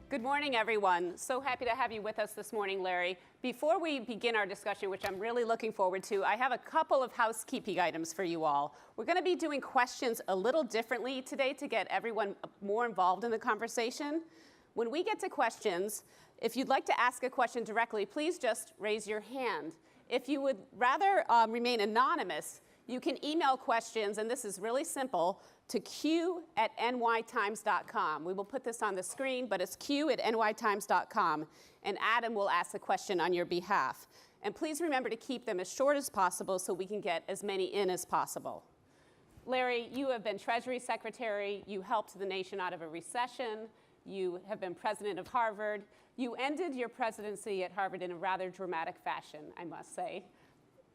Good morning, everyone. So happy to have you with us this morning, Larry. Before we begin our discussion, which I'm really looking forward to, I have a couple of housekeeping items for you all. We're going to be doing questions a little differently today to get everyone more involved in the conversation. When we get to questions, if you'd like to ask a question directly, please just raise your hand. If you would rather remain anonymous, you can email questions, and this is really simple, to q@nytimes.com. We will put this on the screen, but it's q@nytimes.com, and Adam will ask the question on your behalf. And please remember to keep them as short as possible so we can get as many in as possible. Larry, you have been Treasury Secretary. You helped the nation out of a recession. You have been president of Harvard. You ended your presidency at Harvard in a rather dramatic fashion, I must say.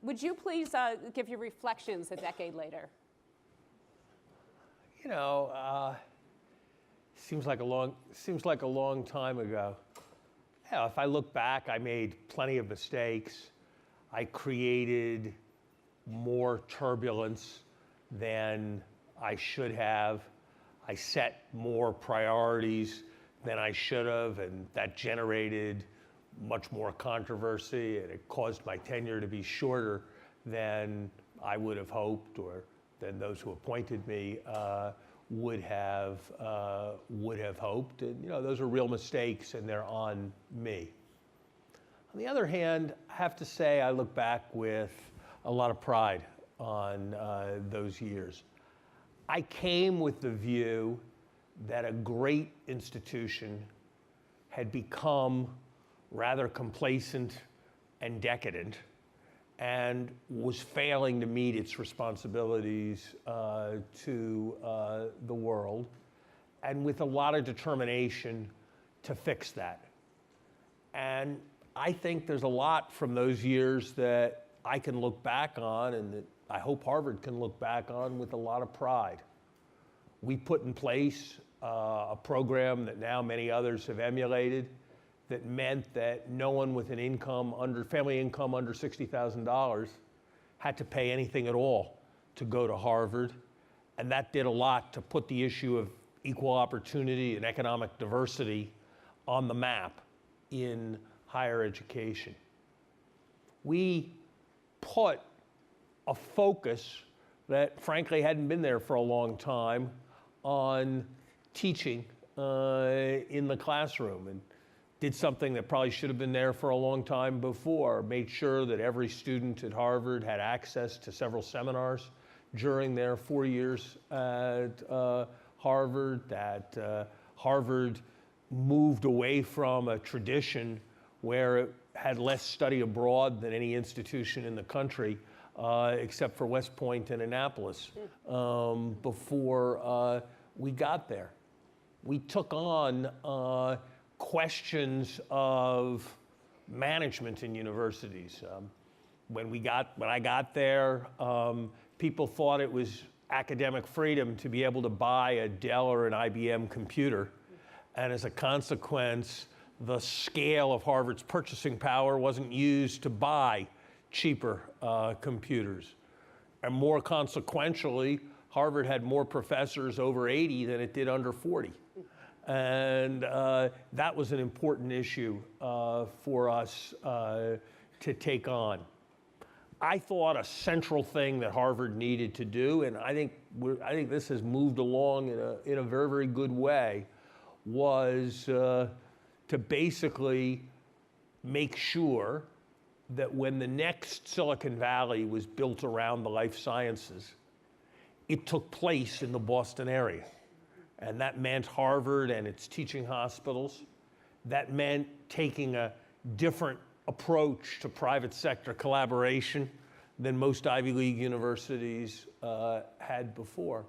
Would you please give your reflections a decade later? You know, seems like a long time ago. Yeah, if I look back, I made plenty of mistakes. I created more turbulence than I should have. I set more priorities than I should have, and that generated much more controversy, and it caused my tenure to be shorter than I would have hoped, or than those who appointed me would have hoped. And you know, those are real mistakes, and they're on me. On the other hand, I have to say I look back with a lot of pride on those years. I came with the view that a great institution had become rather complacent and decadent, and was failing to meet its responsibilities to the world, and with a lot of determination to fix that. And I think there's a lot from those years that I can look back on, and that I hope Harvard can look back on with a lot of pride. We put in place a program that now many others have emulated, that meant that no one with an family income under $60,000 had to pay anything at all to go to Harvard. And that did a lot to put the issue of equal opportunity and economic diversity on the map in higher education. We put a focus that frankly hadn't been there for a long time on teaching in the classroom, and did something that probably should have been there for a long time before, made sure that every student at Harvard had access to several seminars during their 4 years at Harvard, that Harvard moved away from a tradition where it had less study abroad than any institution in the country, except for West Point and Annapolis, before we got there. We took on questions of management in universities. When I got there, people thought it was academic freedom to be able to buy a Dell or an IBM computer, and as a consequence, the scale of Harvard's purchasing power wasn't used to buy cheaper computers. And more consequentially, Harvard had more professors over 80 than it did under 40. And that was an important issue for us to take on. I thought a central thing that Harvard needed to do, and I think this has moved along in a very, very good way, was to basically make sure that when the next Silicon Valley was built around the life sciences, it took place in the Boston area. And that meant Harvard and its teaching hospitals. That meant taking a different approach to private sector collaboration than most Ivy League universities had before.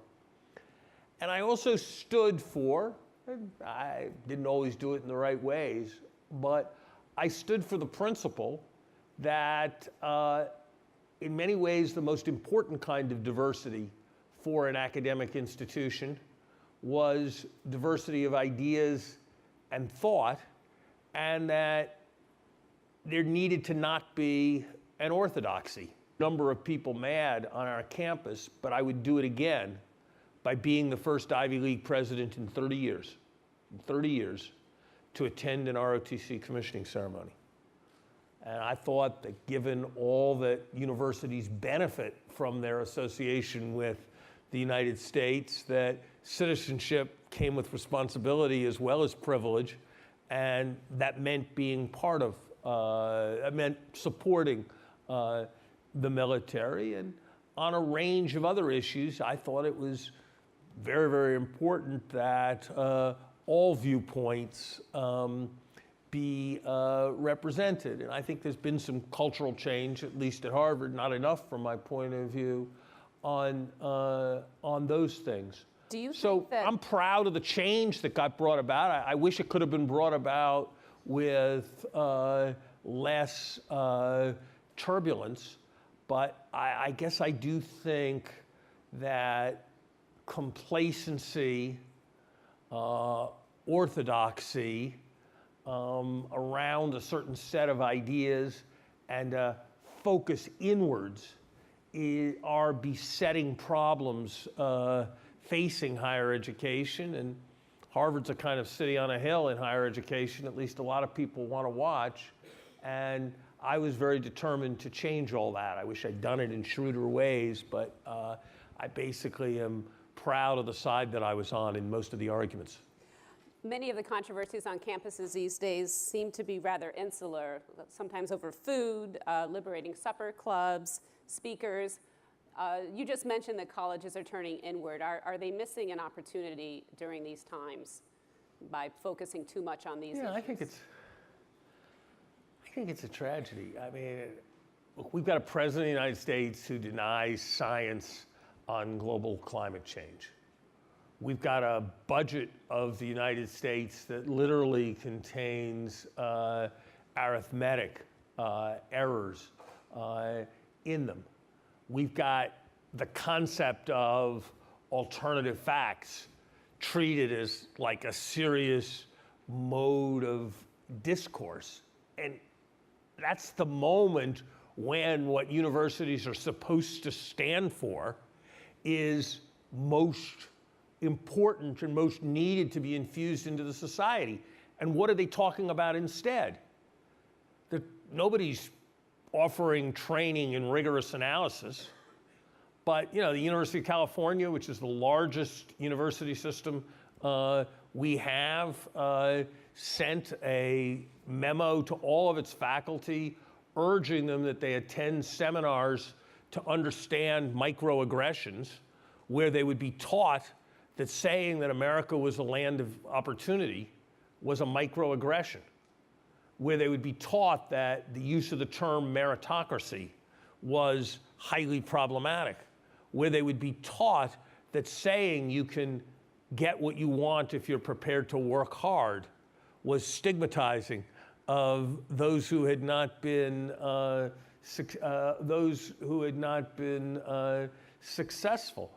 And I also stood for, I didn't always do it in the right ways, but I stood for the principle that in many ways the most important kind of diversity for an academic institution was diversity of ideas and thought, and that there needed to not be an orthodoxy. Number of people mad on our campus, but I would do it again by being the first Ivy League president in 30 years, to attend an ROTC commissioning ceremony. And I thought that given all that universities benefit from their association with the United States, that citizenship came with responsibility as well as privilege, and that meant being part of, it meant supporting the military. And on a range of other issues, I thought it was very, very important that all viewpoints be represented. And I think there's been some cultural change, at least at Harvard, not enough from my point of view, on those things. Do you So think that I'm proud of the change that got brought about. I wish it could have been brought about with less turbulence, but I guess I do think that complacency, orthodoxy around a certain set of ideas and focus inwards are besetting problems facing higher education. And Harvard's a kind of city on a hill in higher education, at least a lot of people want to watch. And I was very determined to change all that. I wish I'd done it in shrewder ways, but I basically am proud of the side that I was on in most of the arguments. many of the controversies on campuses these days seem to be rather insular, sometimes over food, liberating supper clubs, speakers? You just mentioned that colleges are turning inward. Are they missing an opportunity during these times by focusing too much on these issues? I think it's a tragedy. I mean, look, we've got a president of the United States who denies science on global climate change. We've got a budget of the United States that literally contains arithmetic errors in them. We've got the concept of alternative facts treated as like a serious mode of discourse. And that's the moment when what universities are supposed to stand for is most important and most needed to be infused into the society. And what are they talking about instead? That nobody's offering training in rigorous analysis, but the University of California, which is the largest university system we have, sent a memo to all of its faculty urging them that they attend seminars to understand microaggressions, where they would be taught that saying that America was a land of opportunity was a microaggression, where they would be taught that the use of the term meritocracy was highly problematic, where they would be taught that saying you can get what you want if you're prepared to work hard was stigmatizing of those who had not been successful.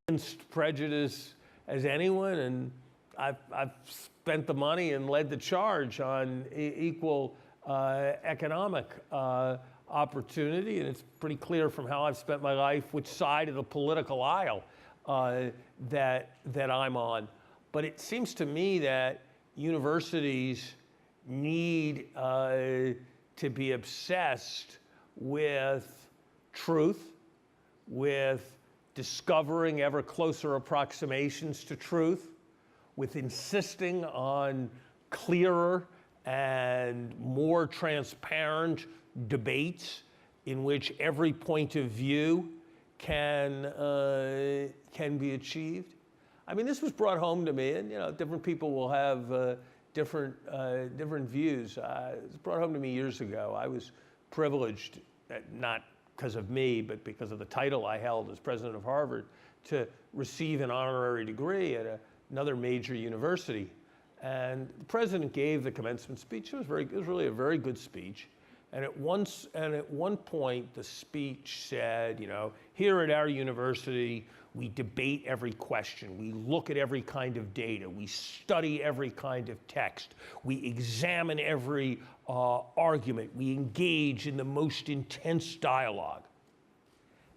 Against prejudice as anyone, and I've spent the money and led the charge on equal economic opportunity, and it's pretty clear from how I've spent my life which side of the political aisle that I'm on. But it seems to me that universities need to be obsessed with truth, with discovering ever closer approximations to truth, with insisting on clearer and more transparent debates in which every point of view can be achieved. I mean, this was brought home to me, and different people will have different views. It was brought home to me years ago. I was privileged, not because of me, but because of the title I held as president of Harvard, to receive an honorary degree at another major university. And the president gave the commencement speech. It was really a very good speech. And at one point, the speech said, here at our university, we debate every question. We look at every kind of data. We study every kind of text. We examine every argument. We engage in the most intense dialogue.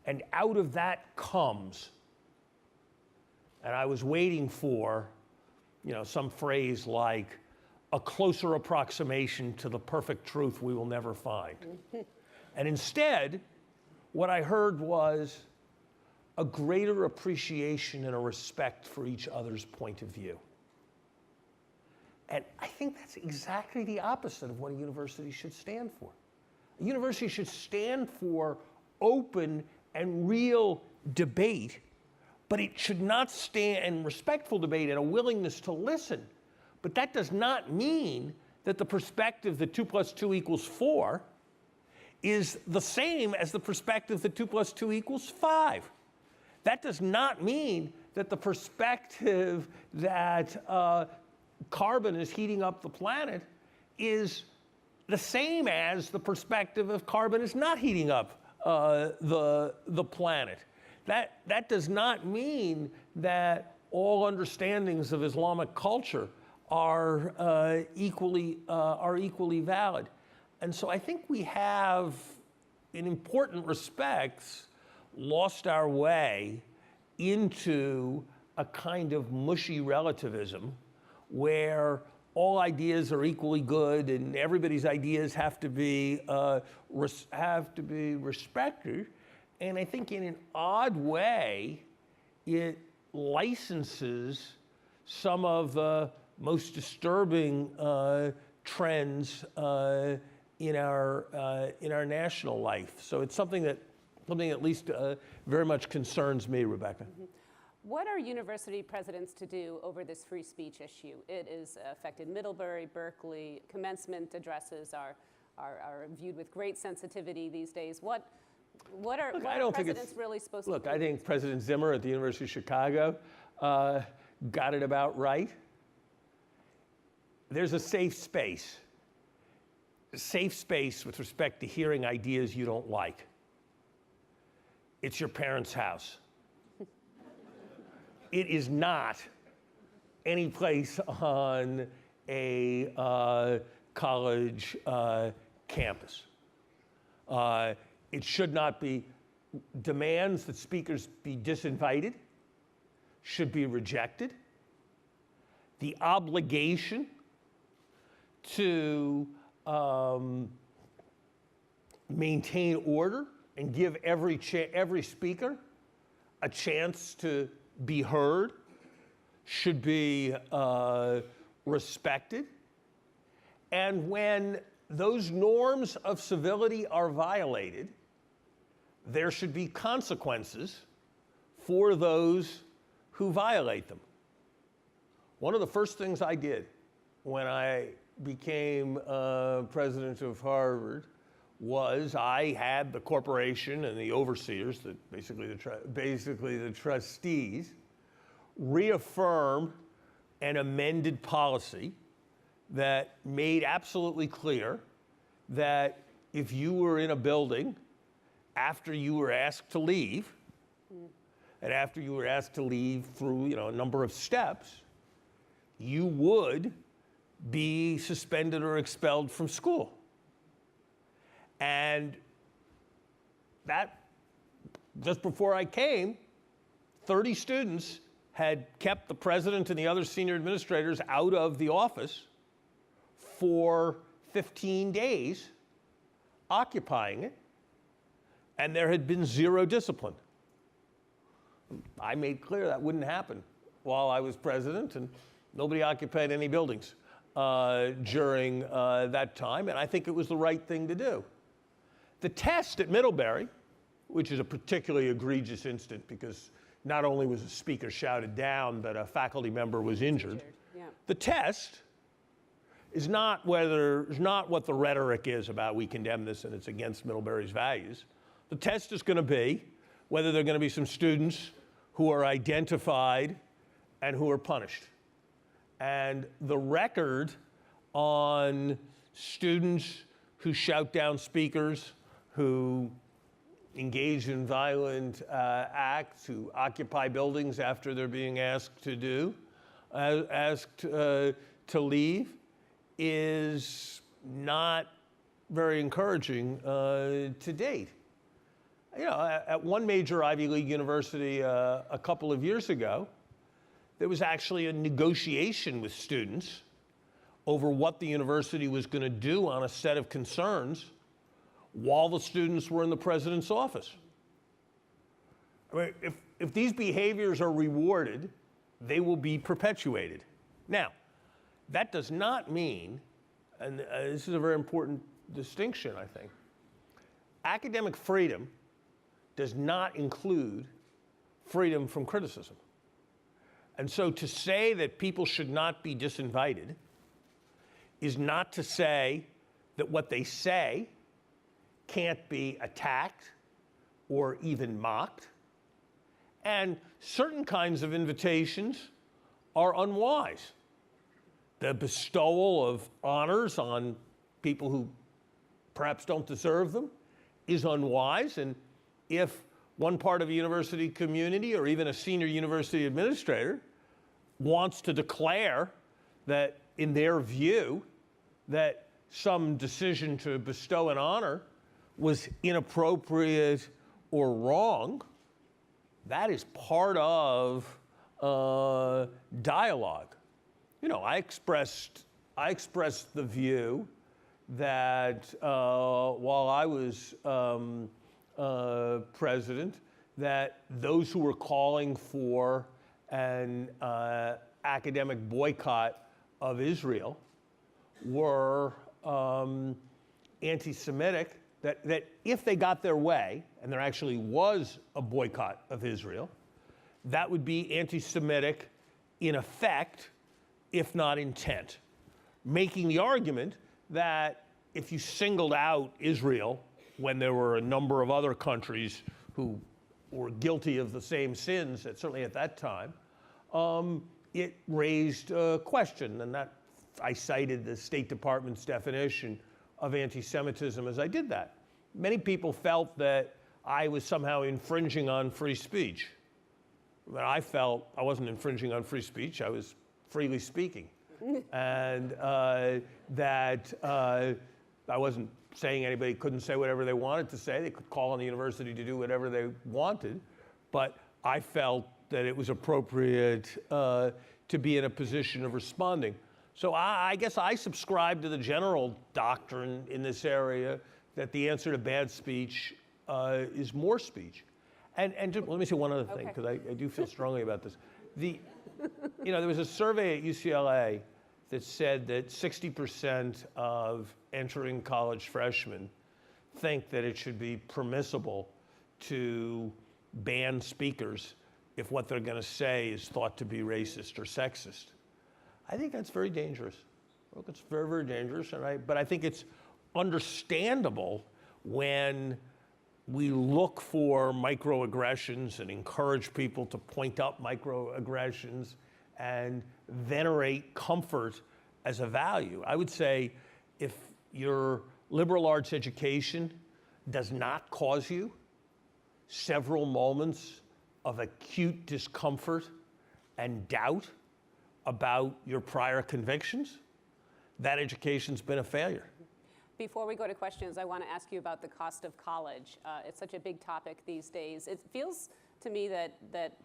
And out of that comes, and I was waiting for, some phrase like, a closer approximation to the perfect truth we will never find. And instead, what I heard was a greater appreciation and a respect for each other's point of view. And I think that's exactly the opposite of what a university should stand for. A university should stand for open and real debate, but it should not stand, and respectful debate and a willingness to listen. But that does not mean that the perspective that 2 + 2 = 4 is the same as the perspective that 2 + 2 = 5. That does not mean that the perspective that carbon is heating up the planet is the same as the perspective of carbon is not heating up the planet. That does not mean that all understandings of Islamic culture are equally valid. And so I think we have, in important respects, lost our way into a kind of mushy relativism where all ideas are equally good and everybody's ideas have to be respected. And I think in an odd way, it licenses some of the most disturbing trends in our national life. So it's something that at least very much concerns me, Rebecca. Mm-hmm. What are university presidents to do over this free speech issue? It has affected Middlebury, Berkeley. Commencement addresses are viewed with great sensitivity these days. What are presidents really supposed to do? Look, I think President Zimmer at the University of Chicago got it about right. There's a safe space with respect to hearing ideas you don't like. It's your parents' house. It is not any place on a college campus. It should not be. Demands that speakers be disinvited should be rejected. The obligation to maintain order and give every speaker a chance to be heard should be respected. And when those norms of civility are violated, there should be consequences for those who violate them. One of the first things I did when I became president of Harvard was I had the corporation and the overseers, basically the trustees, reaffirm an amended policy that made absolutely clear that if you were in a building after you were asked to leave, and after you were asked to leave through a number of steps, you would be suspended or expelled from school. And that, just before I came, 30 students had kept the president and the other senior administrators out of the office for 15 days, occupying it, and there had been zero discipline. I made clear that wouldn't happen while I was president, and nobody occupied any buildings during that time, and I think it was the right thing to do. The test at Middlebury, which is a particularly egregious incident because not only was a speaker shouted down, but a faculty member was injured. Yeah. The test is not what the rhetoric is about we condemn this and it's against Middlebury's values. The test is going to be whether there are going to be some students who are identified and who are punished. And the record on students who shout down speakers, who engage in violent acts, who occupy buildings after they're being asked to leave, is not very encouraging to date. At one major Ivy League university a couple of years ago, there was actually a negotiation with students over what the university was going to do on a set of concerns while the students were in the president's office. I mean, if these behaviors are rewarded, they will be perpetuated. Now, that does not mean, and this is a very important distinction, I think, academic freedom does not include freedom from criticism. And so to say that people should not be disinvited is not to say that what they say can't be attacked or even mocked. And certain kinds of invitations are unwise. The bestowal of honors on people who perhaps don't deserve them is unwise. And if one part of a university community or even a senior university administrator wants to declare that, in their view, that some decision to bestow an honor was inappropriate or wrong, that is part of dialogue. You know, I expressed the view that while I was president, that those who were calling for an academic boycott of Israel were anti-Semitic, that if they got their way, and there actually was a boycott of Israel, that would be anti-Semitic in effect, if not intent, making the argument that if you singled out Israel when there were a number of other countries who were guilty of the same sins, certainly at that time, it raised a question. And that I cited the State Department's definition of anti-Semitism as I did that. Many people felt that I was somehow infringing on free speech. But I felt I wasn't infringing on free speech, I was freely speaking. And that I wasn't saying anybody couldn't say whatever they wanted to say. They could call on the university to do whatever they wanted. But I felt that it was appropriate to be in a position of responding. So I guess I subscribe to the general doctrine in this area that the answer to bad speech is more speech. And just, let me say one other thing, because I do feel strongly about this. There was a survey at UCLA that said that 60% of entering college freshmen think that it should be permissible to ban speakers if what they're going to say is thought to be racist or sexist. I think that's very dangerous. Look, it's very, very dangerous, but I think it's understandable when we look for microaggressions and encourage people to point out microaggressions and venerate comfort as a value. I would say if your liberal arts education does not cause you several moments of acute discomfort and doubt about your prior convictions, that education's been a failure. Before we go to questions, I want to ask you about the cost of college. It's such a big topic these days. It feels to me that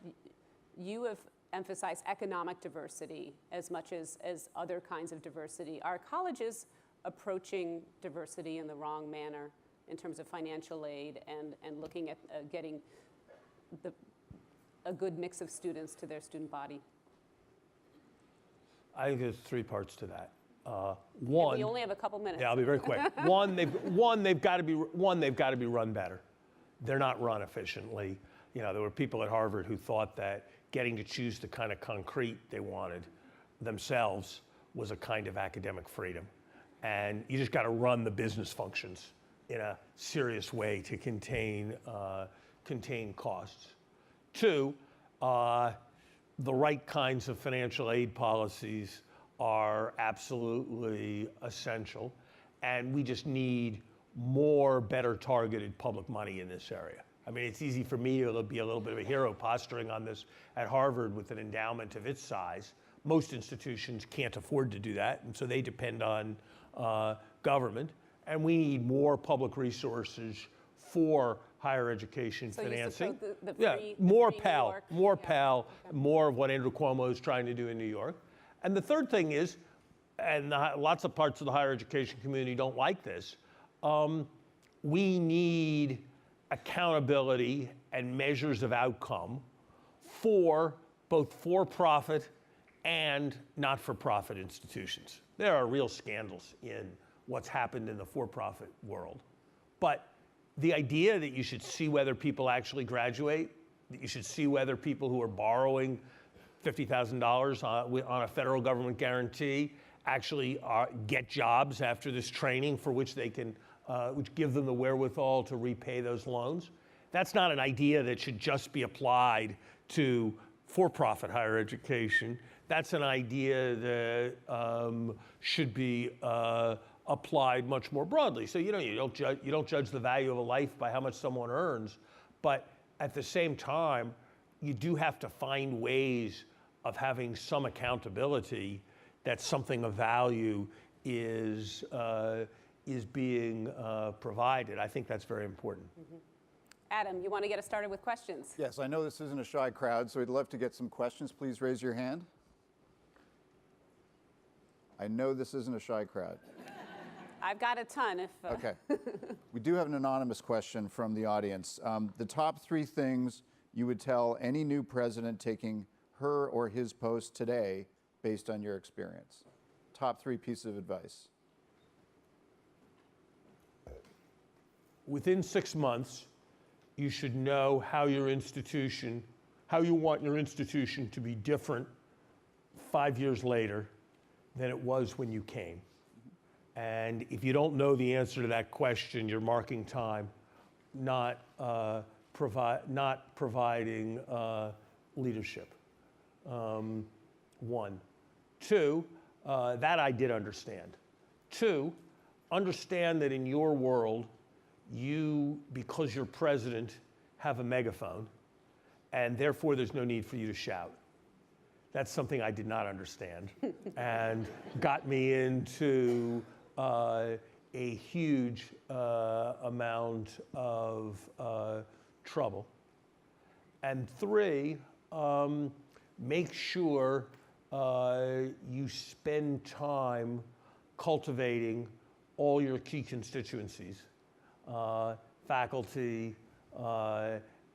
you have emphasized economic diversity as much as other kinds of diversity. Are colleges approaching diversity in the wrong manner in terms of financial aid and looking at getting a good mix of students to their student body? I think there's three parts to that. One, we only have a couple minutes. Yeah, I'll be very quick. They've got to be run better. They're not run efficiently. There were people at Harvard who thought that getting to choose the kind of concrete they wanted themselves was a kind of academic freedom. And you just got to run the business functions in a serious way to contain costs. Two, the right kinds of financial aid policies are absolutely essential, and we just need more better targeted public money in this area. I mean, it's easy for me to be a little bit of a hero posturing on this at Harvard with an endowment of its size. Most institutions can't afford to do that, and so they depend on government, and we need more public resources for higher education financing. More Pell, more of what Andrew Cuomo is trying to do in New York. And the third thing is, and lots of parts of the higher education community don't like this, we need accountability and measures of outcome for both for-profit and not-for-profit institutions. There are real scandals in what's happened in the for-profit world. But the idea that you should see whether people actually graduate, that you should see whether people who are borrowing $50,000 on a federal government guarantee actually get jobs after this training for which they can, which give them the wherewithal to repay those loans. That's not an idea that should just be applied to for-profit higher education. That's an idea that should be applied much more broadly. So you don't judge the value of a life by how much someone earns, but at the same time, you do have to find ways of having some accountability that something of value is being provided. I think that's very important. Mm-hmm. Adam, you want to get us started with questions? Yes, I know this isn't a shy crowd, so we'd love to get some questions. Please raise your hand. I know this isn't a shy crowd. I've got a ton. Okay. We do have an anonymous question from the audience. The top 3 things you would tell any new president taking her or his post today based on your experience. Top 3 pieces of advice. Within 6 months, you should know how you want your institution to be different 5 years later than it was when you came. And if you don't know the answer to that question, you're marking time, not providing leadership. 1. 2, that I did understand. 2, understand that in your world, you, because you're president, have a megaphone, and therefore there's no need for you to shout. That's something I did not understand and got me into a huge amount of trouble. And 3, make sure you spend time cultivating all your key constituencies, faculty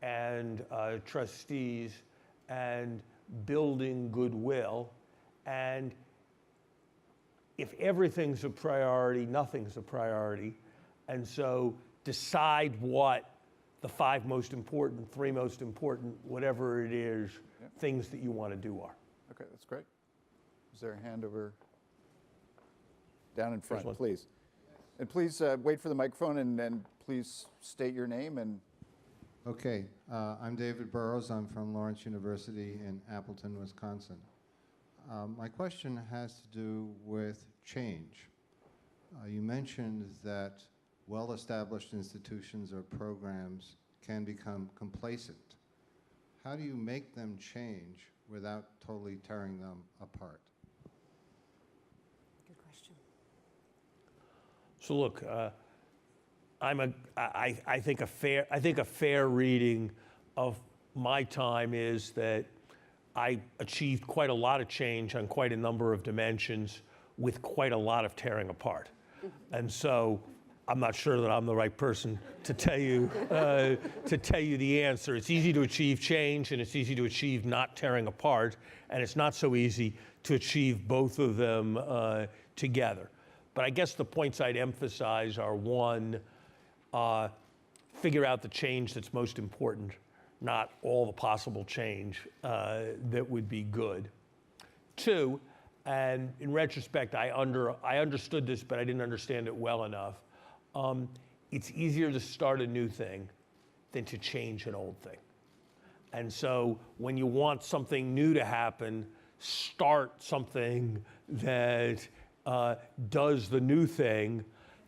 and trustees, and building goodwill. And if everything's a priority, nothing's a priority. And so decide what the 5 most important, 3 most important, whatever it is, things that you want to do are. Okay, that's great. Is there a hand over down in front, please? And please wait for the microphone and please state your name and. Okay, I'm David Burrows. I'm from Lawrence University in Appleton, Wisconsin. My question has to do with change. You mentioned that well-established institutions or programs can become complacent. How do you make them change without totally tearing them apart? Good question. So look, I think a fair reading of my time is that I achieved quite a lot of change on quite a number of dimensions with quite a lot of tearing apart. And so I'm not sure that I'm the right person to tell you the answer. It's easy to achieve change, and it's easy to achieve not tearing apart, and it's not so easy to achieve both of them together. But I guess the points I'd emphasize are: 1, figure out the change that's most important, not all the possible change that would be good. 2, and in retrospect, I understood this, but I didn't understand it well enough. It's easier to start a new thing than to change an old thing. And so when you want something new to happen, start something that does the new thing,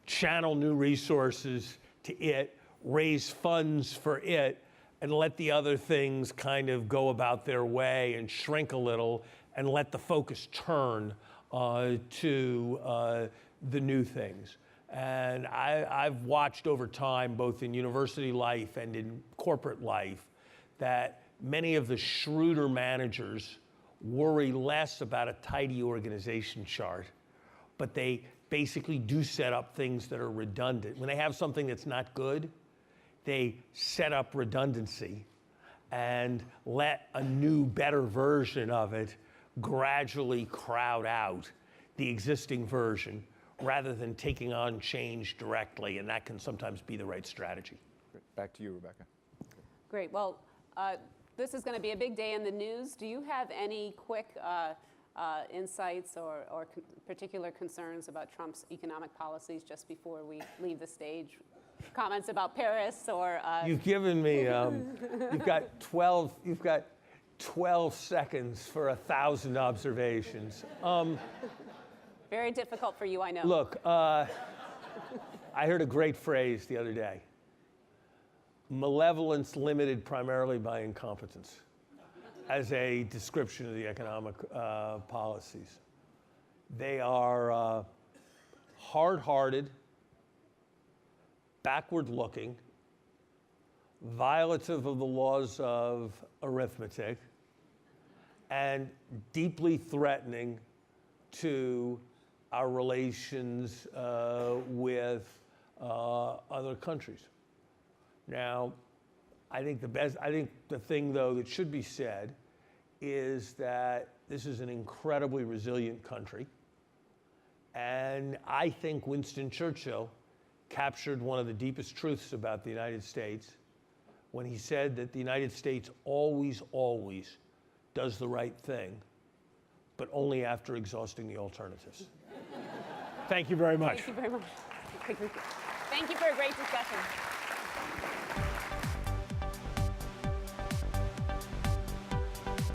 channel new resources to it, raise funds for it, and let the other things kind of go about their way and shrink a little, and let the focus turn to the new things. And I've watched over time, both in university life and in corporate life, that many of the shrewder managers worry less about a tidy organization chart but they basically do set up things that are redundant. When they have something that's not good, they set up redundancy and let a new, better version of it gradually crowd out the existing version rather than taking on change directly, and that can sometimes be the right strategy. Great. Back to you, Rebecca. Great. Well, this is going to be a big day in the news. Do you have any quick insights or particular concerns about Trump's economic policies just before we leave the stage? Comments about Paris or? You've given me. You've got 12 seconds for 1,000 observations. Very difficult for you, I know. Look, I heard a great phrase the other day. Malevolence limited primarily by incompetence, as a description of the economic policies. They are hard-hearted, backward-looking, violative of the laws of arithmetic, and deeply threatening to our relations with other countries. Now, I think the thing, though, that should be said is that this is an incredibly resilient country. And I think Winston Churchill captured one of the deepest truths about the United States when he said that the United States always, always does the right thing, but only after exhausting the alternatives. Thank you very much. Thank you very much. Thank you for a great discussion.